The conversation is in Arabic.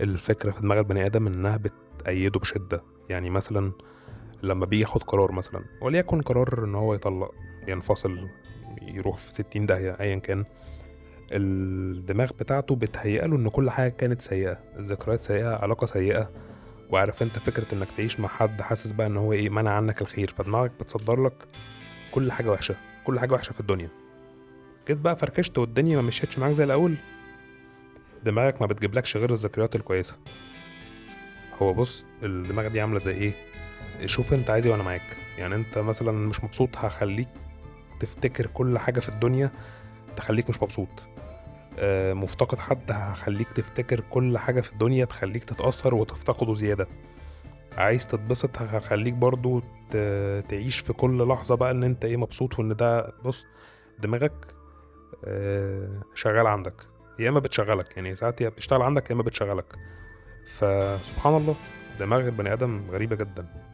الفكرة في دماغ البني آدم إنها بتأيده بشدة. يعني مثلا لما بيجي ياخد قرار، مثلا وليكن قرار إن هو يطلق، ينفصل، يروح في 60 داهية أيا كان، الدماغ بتاعته بتهيأله إن كل حاجة كانت سيئة، ذكريات سيئة، علاقة سيئة. وعارف انت فكرة انك تعيش مع حد حاسس بقى ان هو ايه، منع عنك الخير، فدماغك بتصدر لك كل حاجة وحشة، كل حاجة وحشة في الدنيا. جيت بقى فركشت والدنيا ما مشيتش معاك زي الأول، دماغك ما بتجيبلكش غير الذكريات الكويسة. هو بص، الدماغ دي عاملة زي ايه، شوف انت عايز ايه وانا معاك. يعني انت مثلا مش مبسوط، هخليك تفتكر كل حاجة في الدنيا تخليك مش مبسوط. مفتقد حد، هخليك تفتكر كل حاجة في الدنيا تخليك تتأثر وتفتقده زيادة. عايز تتبسط، هخليك برضو تعيش في كل لحظة بقى ان انت ايه، مبسوط، وان ده بص، دماغك شغال عندك، يا اما بتشغلك، يعني ساعات يا بتشتغل عندك يا اما بتشغلك. فسبحان الله، دماغ البني ادم غريبة جدا.